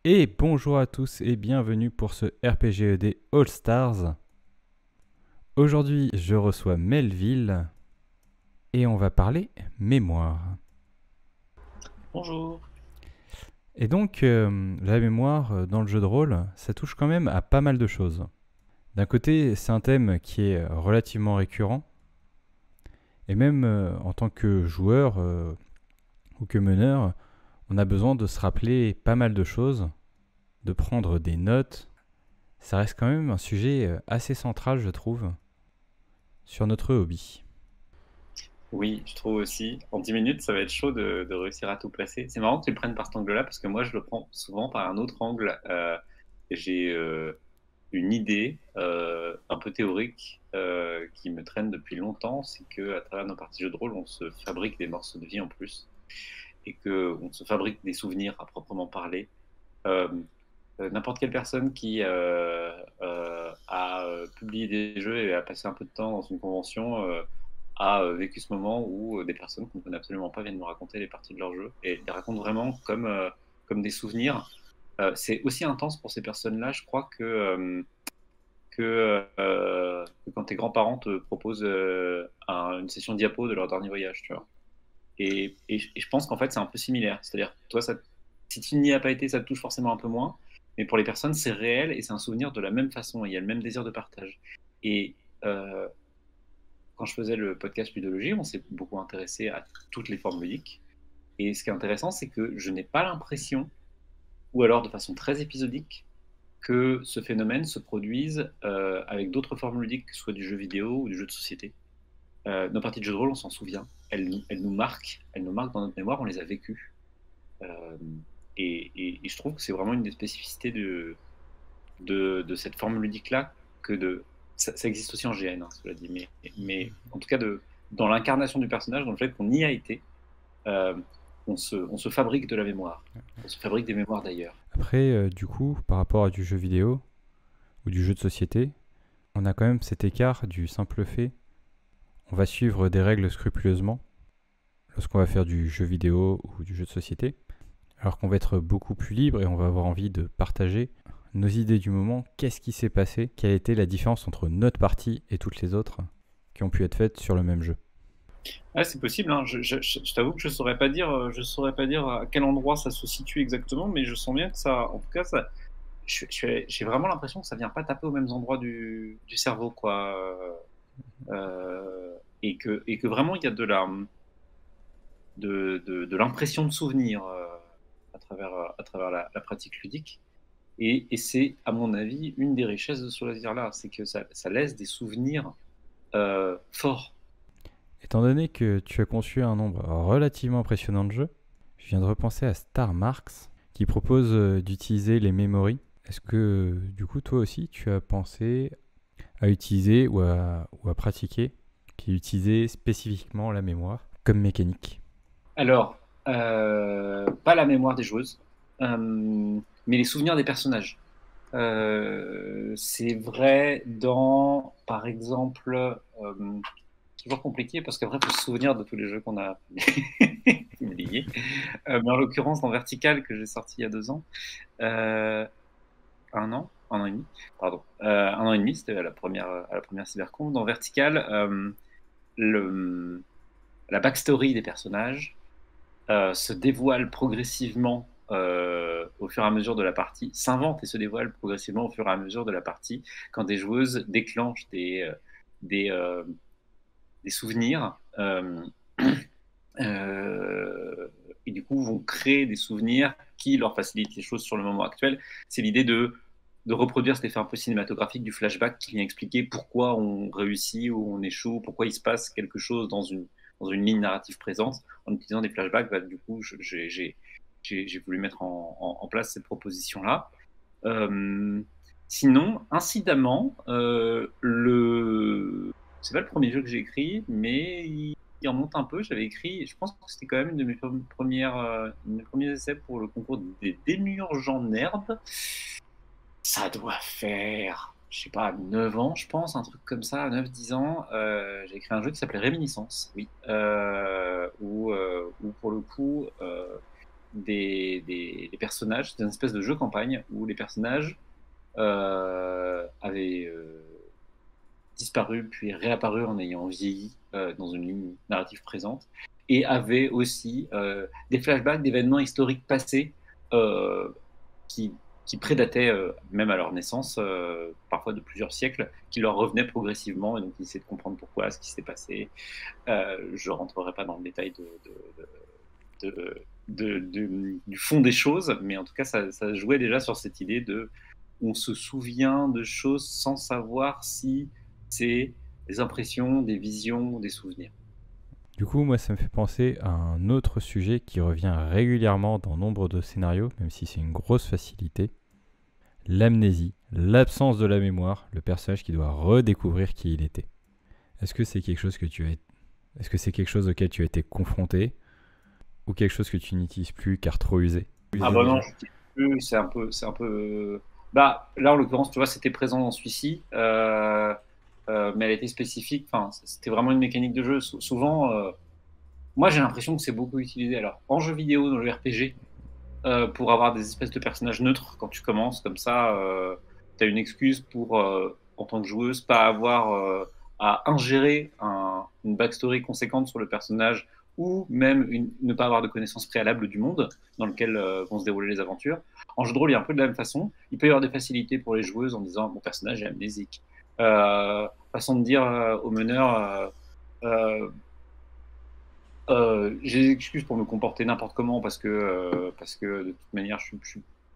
Et bonjour à tous et bienvenue pour ce RPGED All Stars. Aujourd'hui, je reçois Melville et on va parler mémoire. Bonjour. Et donc, la mémoire dans le jeu de rôle, ça touche quand même à pas mal de choses. D'un côté, c'est un thème qui est relativement récurrent et même en tant que joueur ou que meneur, on a besoin de se rappeler pas mal de choses, de prendre des notes. Ça reste quand même un sujet assez central, je trouve, sur notre hobby. Oui, je trouve aussi. En 10 minutes, ça va être chaud de réussir à tout placer. C'est marrant que tu le prennes par cet angle-là, parce que moi, je le prends souvent par un autre angle. J'ai une idée un peu théorique qui me traîne depuis longtemps, c'est que à travers nos parties jeux de rôle, on se fabrique des morceaux de vie en plus, et qu'on se fabrique des souvenirs à proprement parler. Euh, N'importe quelle personne qui a publié des jeux et a passé un peu de temps dans une convention a vécu ce moment où des personnes qu'on ne connaît absolument pas viennent nous raconter les parties de leur jeu et les racontent vraiment comme des souvenirs. C'est aussi intense pour ces personnes-là, je crois, que quand tes grands-parents te proposent une session diapo de leur dernier voyage, tu vois. Et je pense qu'en fait, c'est un peu similaire. C'est-à-dire, toi, si tu n'y as pas été, ça te touche forcément un peu moins. Mais pour les personnes, c'est réel et c'est un souvenir de la même façon. Il y a le même désir de partage. Et euh, quand je faisais le podcast Ludologie, on s'est beaucoup intéressé à toutes les formes ludiques. Et ce qui est intéressant, c'est que je n'ai pas l'impression, ou alors de façon très épisodique, que ce phénomène se produise avec d'autres formes ludiques, que ce soit du jeu vidéo ou du jeu de société. Nos parties de jeu de rôle, on s'en souvient. Elles nous marquent dans notre mémoire, on les a vécues. Euh, et je trouve que c'est vraiment une des spécificités de cette forme ludique-là, ça existe aussi en GN, hein, cela dit, mais en tout cas, dans l'incarnation du personnage, dans le fait qu'on y a été, euh, on se fabrique de la mémoire. On se fabrique des mémoires d'ailleurs. Après, du coup, par rapport à du jeu vidéo ou du jeu de société, on a quand même cet écart du simple fait. On va suivre des règles scrupuleusement lorsqu'on va faire du jeu vidéo ou du jeu de société, alors qu'on va être beaucoup plus libre et on va avoir envie de partager nos idées du moment. Qu'est-ce qui s'est passé? Quelle a été la différence entre notre partie et toutes les autres qui ont pu être faites sur le même jeu? Ouais, c'est possible, hein. Je t'avoue que je saurais pas dire à quel endroit ça se situe exactement, mais je sens bien que ça, en tout cas, j'ai vraiment l'impression que ça vient pas taper aux mêmes endroits du cerveau, quoi. Et que vraiment il y a de l'impression de souvenir à travers la pratique ludique. Et c'est, à mon avis, une des richesses de ce loisir-là, c'est que ça laisse des souvenirs forts. Étant donné que tu as conçu un nombre relativement impressionnant de jeux, je viens de repenser à Star Marks qui propose d'utiliser les memories. Est-ce que du coup toi aussi tu as pensé à utiliser ou à pratiquer qui utilisait spécifiquement la mémoire comme mécanique? Alors, pas la mémoire des joueuses, mais les souvenirs des personnages. C'est vrai dans, par exemple, toujours compliqué parce qu'après, il faut se souvenir de tous les jeux qu'on a publiés. Mais en l'occurrence, dans Vertical, que j'ai sorti il y a 2 ans, euh, un an et demi, pardon, un an et demi, c'était à la première Cybercon. Dans Vertical, le, la backstory des personnages se dévoile progressivement au fur et à mesure de la partie, s'invente et se dévoile progressivement au fur et à mesure de la partie, quand des joueuses déclenchent des, euh, des souvenirs euh, et du coup vont créer des souvenirs qui leur facilitent les choses sur le moment actuel. C'est l'idée de reproduire cet effet un peu cinématographique du flashback qui vient expliquer pourquoi on réussit ou on échoue, pourquoi il se passe quelque chose dans une ligne narrative présente. En utilisant des flashbacks, bah, du coup, j'ai voulu mettre en place cette proposition-là. Euh, Sinon, incidemment, c'est pas le premier jeu que j'ai écrit, mais il remonte un peu. J'avais écrit, je pense que c'était quand même une de mes une de mes premiers essais pour le concours des démiurgeants nerds. Ça doit faire, je sais pas, 9 ans, je pense, un truc comme ça, 9 10 ans. J'ai écrit un jeu qui s'appelait Réminiscence, oui, où pour le coup, des personnages, c'était une espèce de jeu campagne où les personnages avaient disparu puis réapparu en ayant vieilli dans une ligne narrative présente et avaient aussi des flashbacks d'événements historiques passés qui, qui prédataient même à leur naissance, parfois de plusieurs siècles, qui leur revenaient progressivement et donc ils essayaient de comprendre pourquoi, ce qui s'était passé. Je ne rentrerai pas dans le détail du fond des choses, mais en tout cas ça jouait déjà sur cette idée de on se souvient de choses sans savoir si c'est des impressions, des visions, des souvenirs. Du coup, moi, ça me fait penser à un autre sujet qui revient régulièrement dans nombre de scénarios, même si c'est une grosse facilité. L'amnésie, l'absence de la mémoire, le personnage qui doit redécouvrir qui il était. Est-ce que c'est quelque chose auquel tu as été confronté ou quelque chose que tu n'utilises plus car trop usé? Ah bah non, c'est un peu. Bah là en l'occurrence, tu vois, c'était présent dans celui-ci, mais elle était spécifique. Enfin, c'était vraiment une mécanique de jeu. Souvent, moi j'ai l'impression que c'est beaucoup utilisé. Alors en jeu vidéo, dans le RPG, pour avoir des espèces de personnages neutres quand tu commences, comme ça, tu as une excuse pour, en tant que joueuse, pas avoir à ingérer une backstory conséquente sur le personnage ou même ne pas avoir de connaissances préalables du monde dans lequel vont se dérouler les aventures. En jeu de rôle, il y a un peu de la même façon. Il peut y avoir des facilités pour les joueuses en disant mon personnage est amnésique. Façon de dire au meneur j'ai des excuses pour me comporter n'importe comment parce que de toute manière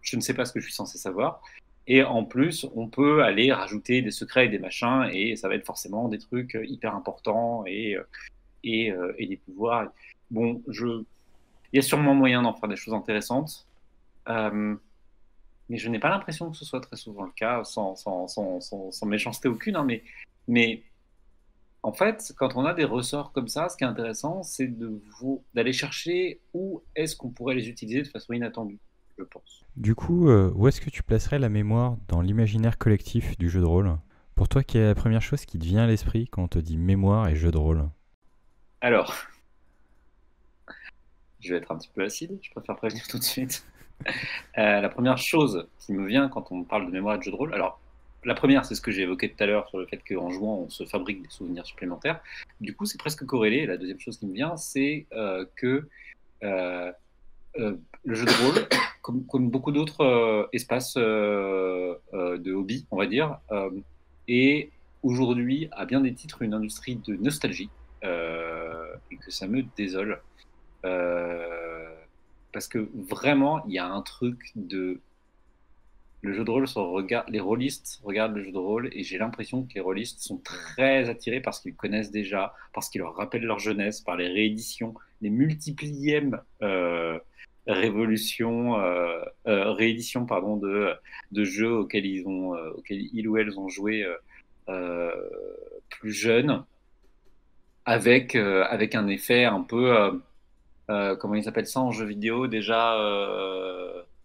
je ne sais pas ce que je suis censé savoir. Et en plus, on peut aller rajouter des secrets et des machins et ça va être forcément des trucs hyper importants et des pouvoirs. Bon, il y a sûrement moyen d'en faire des choses intéressantes, mais je n'ai pas l'impression que ce soit très souvent le cas, sans méchanceté aucune, hein, mais en fait, quand on a des ressorts comme ça, ce qui est intéressant, c'est d'aller chercher où est-ce qu'on pourrait les utiliser de façon inattendue, je pense. Du coup, où est-ce que tu placerais la mémoire dans l'imaginaire collectif du jeu de rôle? Pour toi, quelle est la première chose qui te vient à l'esprit quand on te dit mémoire et jeu de rôle? Alors, je vais être un petit peu acide, je préfère prévenir tout de suite. La première chose qui me vient quand on parle de mémoire et de jeu de rôle, alors la première, c'est ce que j'ai évoqué tout à l'heure sur le fait qu'en jouant, on se fabrique des souvenirs supplémentaires. Du coup, c'est presque corrélé. La deuxième chose qui me vient, c'est que le jeu de rôle, comme beaucoup d'autres espaces de hobby, on va dire, est aujourd'hui, à bien des titres, une industrie de nostalgie et que ça me désole. Parce que vraiment, il y a un truc de... Le jeu de rôle, les rôlistes regardent le jeu de rôle et j'ai l'impression que les rôlistes sont très attirés par ce qu'ils connaissent déjà, parce qu'ils leur rappellent leur jeunesse, par les rééditions, les multiplièmes rééditions pardon, de jeux auxquels ils ou elles ont joué plus jeunes, avec un effet un peu... comment ils appellent ça en jeu vidéo déjà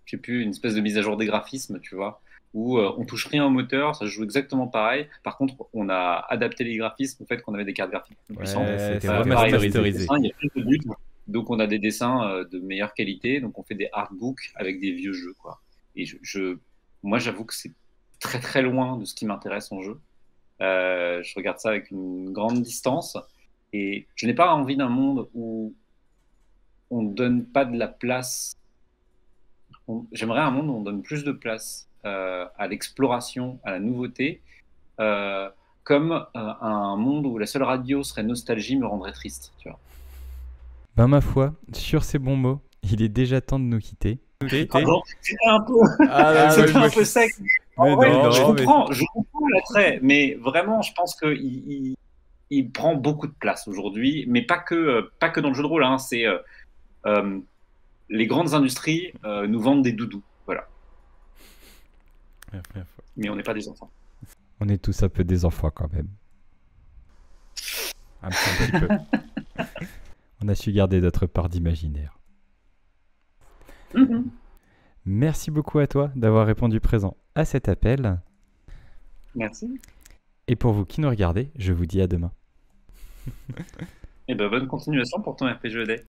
je sais plus, une espèce de mise à jour des graphismes, tu vois, où on touche rien au moteur, ça joue exactement pareil. Par contre, on a adapté les graphismes au fait qu'on avait des cartes graphiques plus puissantes. C'était remasterisé. Il y a plus de buts, donc on a des dessins de meilleure qualité, donc on fait des artbooks avec des vieux jeux, quoi. Et moi, j'avoue que c'est très très loin de ce qui m'intéresse en jeu. Je regarde ça avec une grande distance et je n'ai pas envie d'un monde où on ne donne pas de la place. J'aimerais un monde où on donne plus de place à l'exploration, à la nouveauté, comme un monde où la seule radio serait nostalgie me rendrait triste. Tu vois. Ben ma foi, sur ces bons mots, il est déjà temps de nous quitter. Pardon, c'était un peu sec. Je comprends l'attrait, mais vraiment, je pense qu'il prend beaucoup de place aujourd'hui, mais pas que dans le jeu de rôle. Hein, c'est les grandes industries nous vendent des doudous, voilà. Mais on n'est pas des enfants. On est tous un peu des enfants quand même. Un petit peu. On a su garder notre part d'imaginaire. Merci beaucoup à toi d'avoir répondu présent à cet appel. Merci. Et pour vous qui nous regardez, je vous dis à demain. Et bonne continuation pour ton RPG Day.